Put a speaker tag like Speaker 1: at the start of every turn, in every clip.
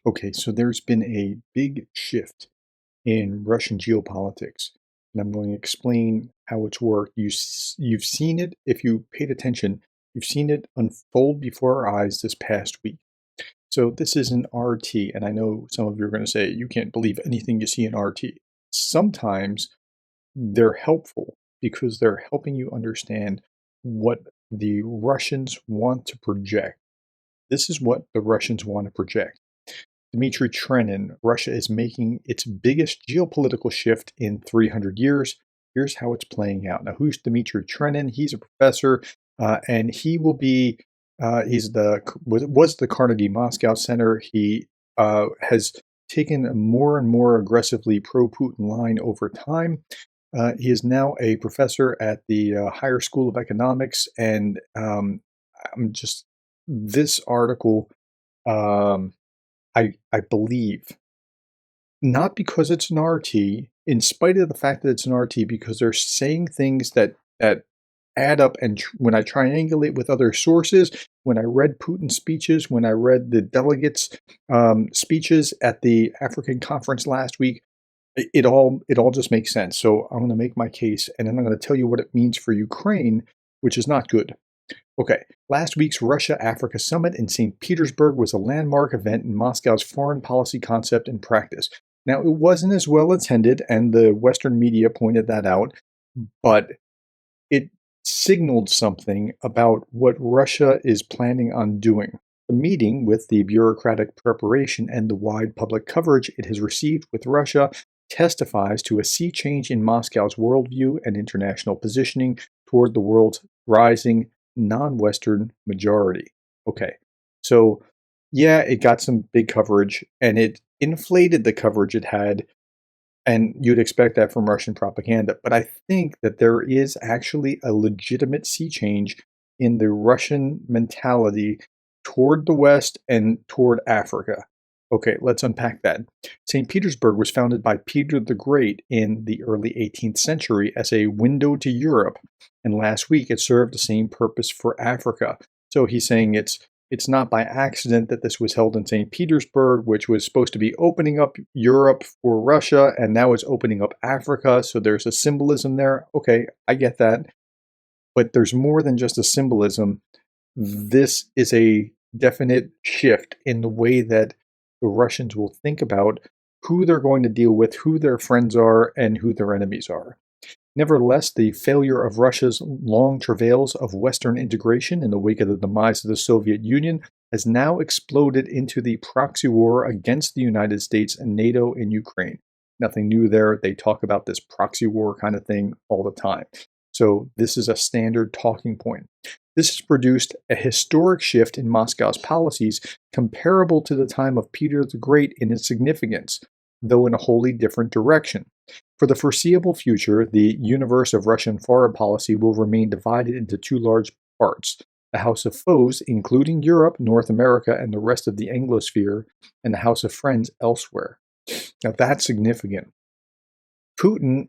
Speaker 1: Okay, so there's been a big shift in Russian geopolitics, and I'm going to explain how it's worked. You've seen it if you paid attention. You've seen it unfold before our eyes this past week. So this is an RT, and I know some of you are going to say you can't believe anything you see in RT. Sometimes they're helpful because they're helping you understand what the Russians want to project. This is what the Russians want to project. Dmitry Trenin, Russia is making its biggest geopolitical shift in 300 years. Here's how it's playing out. Now, who's Dmitry Trenin? He's a professor, and he will be. Was the Carnegie Moscow Center. He has taken a more and more aggressively pro-Putin line over time. He is now a professor at the Higher School of Economics, and I'm just this article. Um, I believe, not because it's an RT, in spite of the fact that it's an RT, because they're saying things that add up. And when I triangulate with other sources, when I read Putin's speeches, when I read the delegates' speeches at the African conference last week, it all just makes sense. So I'm going to make my case, and then I'm going to tell you what it means for Ukraine, which is not good. Okay, last week's Russia-Africa Summit in St. Petersburg was a landmark event in Moscow's foreign policy concept and practice. Now, it wasn't as well attended, and the Western media pointed that out, but it signaled something about what Russia is planning on doing. The meeting, with the bureaucratic preparation and the wide public coverage it has received with Russia, testifies to a sea change in Moscow's worldview and international positioning toward the world's rising non-Western majority. Okay, so yeah, it got some big coverage, and it inflated the coverage it had, and you'd expect that from Russian propaganda. But I think that there is actually a legitimate sea change in the Russian mentality toward the West and toward Africa. Okay, let's unpack that. St. Petersburg was founded by Peter the Great in the early 18th century as a window to Europe, and last week it served the same purpose for Africa. So he's saying it's not by accident that this was held in St. Petersburg, which was supposed to be opening up Europe for Russia, and now it's opening up Africa, so there's a symbolism there. Okay, I get that. But there's more than just a symbolism. This is a definite shift in the way that the Russians will think about who they're going to deal with, who their friends are, and who their enemies are. Nevertheless, the failure of Russia's long travails of Western integration in the wake of the demise of the Soviet Union has now exploded into the proxy war against the United States and NATO in Ukraine. Nothing new there. They talk about this proxy war kind of thing all the time. So this is a standard talking point. This has produced a historic shift in Moscow's policies comparable to the time of Peter the Great in its significance, though in a wholly different direction. For the foreseeable future, the universe of Russian foreign policy will remain divided into two large parts: the House of Foes, including Europe, North America, and the rest of the Anglosphere, and the House of Friends elsewhere. Now that's significant. Putin,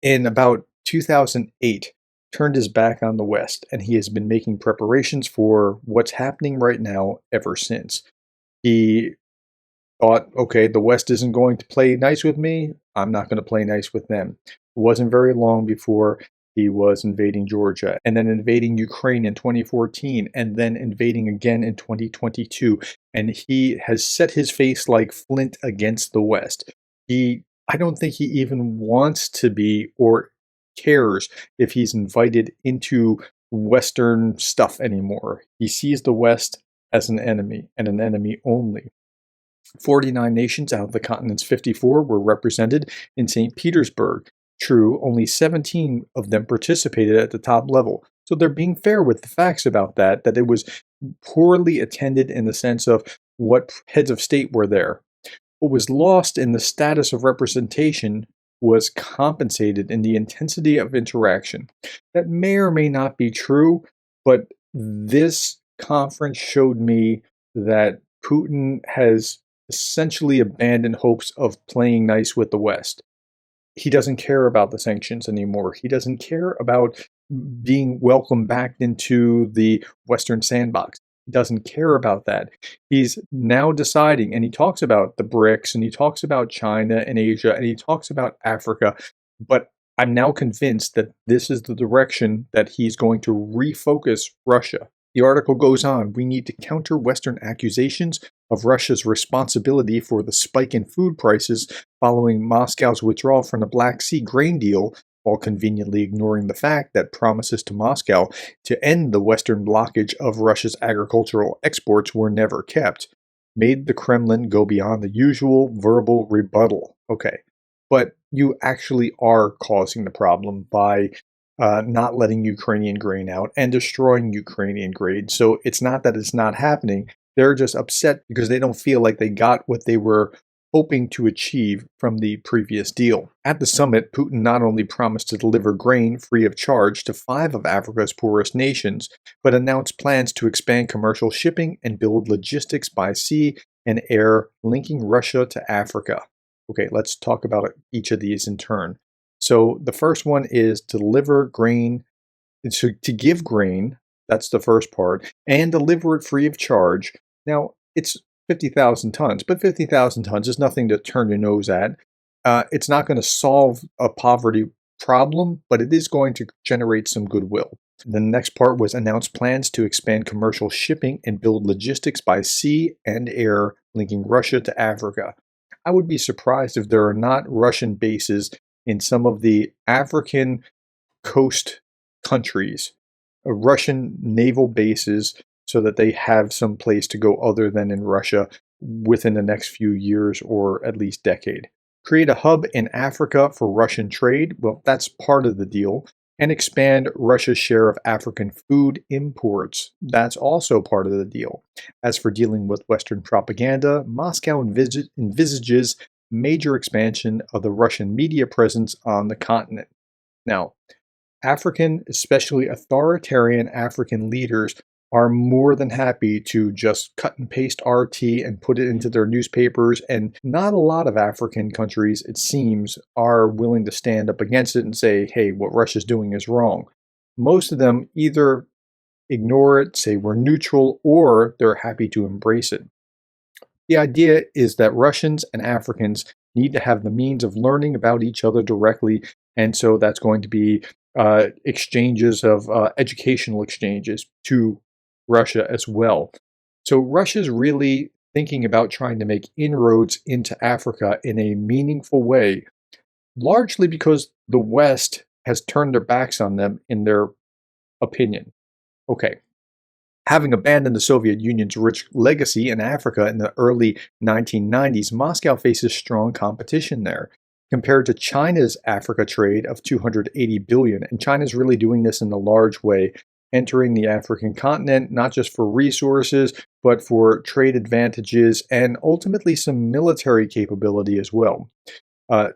Speaker 1: in about 2008, turned his back on the West, and he has been making preparations for what's happening right now ever since. He thought, okay, the West isn't going to play nice with me. I'm not going to play nice with them. It wasn't very long before he was invading Georgia, and then invading Ukraine in 2014, and then invading again in 2022. And he has set his face like flint against the West. I don't think he even wants to be or cares if he's invited into Western stuff anymore. He sees the West as an enemy, and an enemy only. 49 nations out of the continent's 54 were represented in St. Petersburg. True, only 17 of them participated at the top level. So they're being fair with the facts about that it was poorly attended in the sense of what heads of state were there. What was lost in the status of representation was compensated in the intensity of interaction. That may or may not be true, but this conference showed me that Putin has essentially abandoned hopes of playing nice with the West. He doesn't care about the sanctions anymore. He doesn't care about being welcomed back into the Western sandbox. He doesn't care about that. He's now deciding, and he talks about the BRICS, and he talks about China and Asia, and he talks about Africa. But I'm now convinced that this is the direction that he's going to refocus Russia. The article goes on, we need to counter Western accusations of Russia's responsibility for the spike in food prices following Moscow's withdrawal from the Black Sea grain deal, while conveniently ignoring the fact that promises to Moscow to end the Western blockage of Russia's agricultural exports were never kept, made the Kremlin go beyond the usual verbal rebuttal. Okay, but you actually are causing the problem by not letting Ukrainian grain out and destroying Ukrainian grain. So it's not that it's not happening. They're just upset because they don't feel like they got what they were hoping to achieve from the previous deal. At the summit, Putin not only promised to deliver grain free of charge to 5 of Africa's poorest nations, but announced plans to expand commercial shipping and build logistics by sea and air linking Russia to Africa. Okay, let's talk about each of these in turn. So the first one is to deliver grain, so to give grain, that's the first part, and deliver it free of charge. Now, it's 50,000 tons, but 50,000 tons is nothing to turn your nose at. It's not going to solve a poverty problem, but it is going to generate some goodwill. The next part was announced plans to expand commercial shipping and build logistics by sea and air linking Russia to Africa. I would be surprised if there are not Russian bases in some of the African coast countries, Russian naval bases, so that they have some place to go other than in Russia within the next few years or at least decade. Create a hub in Africa for Russian trade, well, that's part of the deal, and expand Russia's share of African food imports. That's also part of the deal. As for dealing with Western propaganda, Moscow envisages major expansion of the Russian media presence on the continent. Now, African, especially authoritarian African leaders, are more than happy to just cut and paste RT and put it into their newspapers, and not a lot of African countries, it seems, are willing to stand up against it and say, hey, what Russia's doing is wrong. Most of them either ignore it, say we're neutral, or they're happy to embrace it. The idea is that Russians and Africans need to have the means of learning about each other directly, and so that's going to be exchanges of educational exchanges to Russia as well. So Russia's really thinking about trying to make inroads into Africa in a meaningful way, largely because the West has turned their backs on them in their opinion. Okay. Having abandoned the Soviet Union's rich legacy in Africa in the early 1990s, Moscow faces strong competition there. Compared to China's Africa trade of $280 billion, and China's really doing this in a large way, entering the African continent not just for resources, but for trade advantages and ultimately some military capability as well. Uh,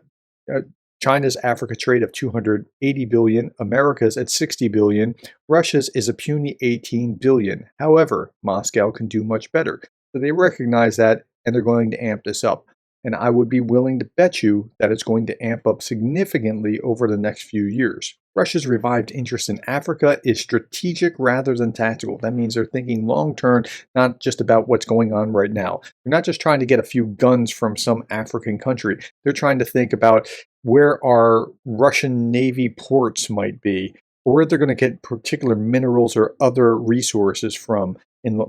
Speaker 1: China's Africa trade of $280 billion, America's at $60 billion, Russia's is a puny $18 billion. However, Moscow can do much better. So they recognize that, and they're going to amp this up. And I would be willing to bet you that it's going to amp up significantly over the next few years. Russia's revived interest in Africa is strategic rather than tactical. That means they're thinking long-term, not just about what's going on right now. They're not just trying to get a few guns from some African country. They're trying to think about where our Russian Navy ports might be, or where they're going to get particular minerals or other resources from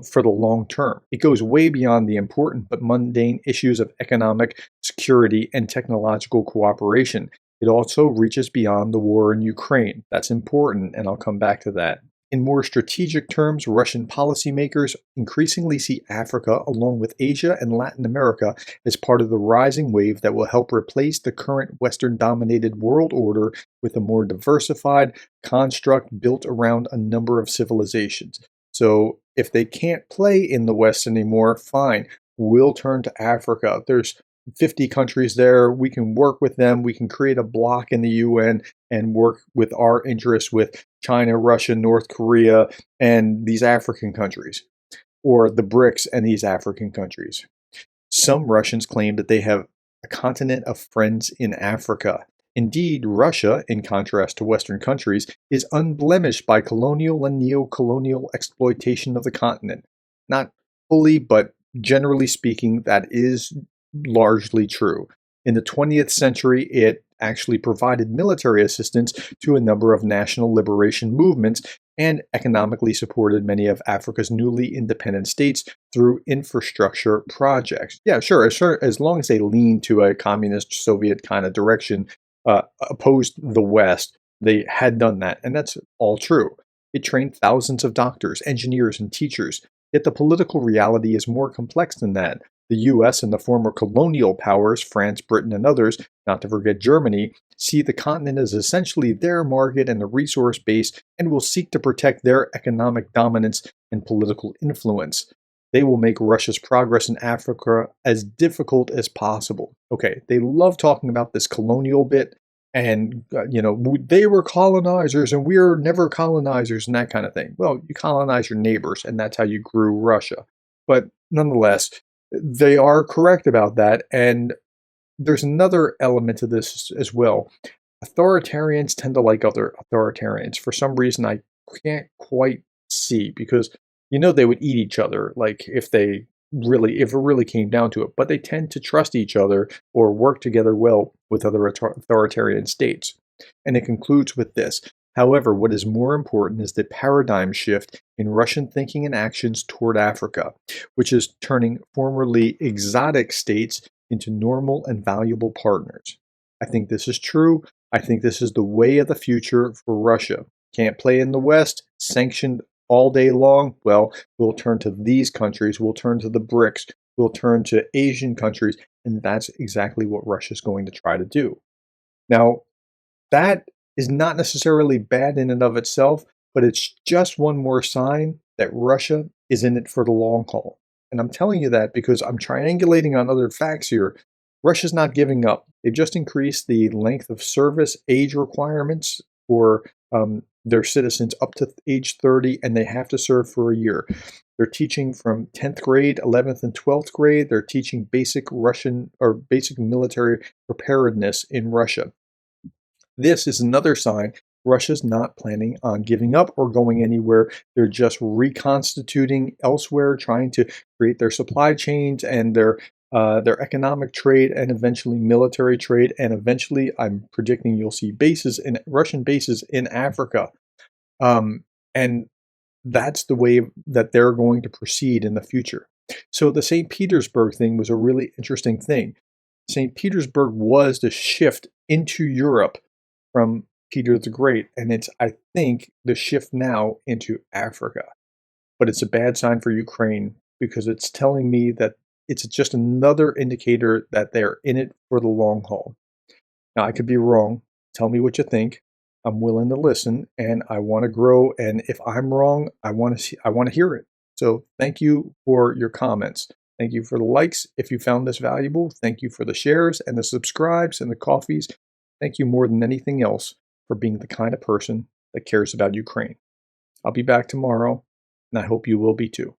Speaker 1: for the long term. It goes way beyond the important but mundane issues of economic security and technological cooperation. It also reaches beyond the war in Ukraine. That's important, and I'll come back to that. In more strategic terms, Russian policymakers increasingly see Africa, along with Asia and Latin America, as part of the rising wave that will help replace the current Western-dominated world order with a more diversified construct built around a number of civilizations. So if they can't play in the West anymore, fine, we'll turn to Africa. There's 50 countries there. We can work with them. We can create a bloc in the UN and work with our interests with China, Russia, North Korea, and these African countries, or the BRICS and these African countries. Some Russians claim that they have a continent of friends in Africa. Indeed, Russia, in contrast to Western countries, is unblemished by colonial and neo-colonial exploitation of the continent. Not fully, but generally speaking, that is largely true. In the 20th century, it actually provided military assistance to a number of national liberation movements and economically supported many of Africa's newly independent states through infrastructure projects. Yeah, sure, as long as they lean to a communist Soviet kind of direction, opposed the West, they had done that, and that's all true. It trained thousands of doctors, engineers, and teachers. Yet the political reality is more complex than that. The US and the former colonial powers, France, Britain, and others, not to forget Germany, see the continent as essentially their market and a resource base and will seek to protect their economic dominance and political influence. They will make Russia's progress in Africa as difficult as possible. Okay, they love talking about this colonial bit and, they were colonizers and we're never colonizers and that kind of thing. Well, you colonize your neighbors and that's how you grew Russia. But nonetheless, they are correct about that. And there's another element to this as well. Authoritarians tend to like other authoritarians. For some reason, I can't quite see because they would eat each other, like if it really came down to it. But they tend to trust each other or work together well with other authoritarian states. And it concludes with this. However, what is more important is the paradigm shift in Russian thinking and actions toward Africa, which is turning formerly exotic states into normal and valuable partners. I think this is true. I think this is the way of the future for Russia. Can't play in the West, sanctioned all day long. Well, we'll turn to these countries, we'll turn to the BRICS, we'll turn to Asian countries, and that's exactly what Russia's going to try to do. Now, that is not necessarily bad in and of itself, but it's just one more sign that Russia is in it for the long haul. And I'm telling you that because I'm triangulating on other facts here. Russia's not giving up. They've just increased the length of service age requirements for their citizens up to age 30, and they have to serve for a year. They're teaching from 10th grade, 11th, and 12th grade. They're teaching basic Russian or basic military preparedness in Russia. This is another sign Russia's not planning on giving up or going anywhere. They're just reconstituting elsewhere, trying to create their supply chains and their economic trade and eventually military trade. And eventually, I'm predicting you'll see Russian bases in Africa. And that's the way that they're going to proceed in the future. So the St. Petersburg thing was a really interesting thing. St. Petersburg was the shift into Europe from Peter the Great, and it's, I think, the shift now into Africa. But it's a bad sign for Ukraine because it's telling me that it's just another indicator that they're in it for the long haul. Now, I could be wrong. Tell me what you think. I'm willing to listen, and I want to grow. And if I'm wrong, I want to hear it. So thank you for your comments. Thank you for the likes if you found this valuable. Thank you for the shares and the subscribes and the coffees. Thank you more than anything else for being the kind of person that cares about Ukraine. I'll be back tomorrow, and I hope you will be too.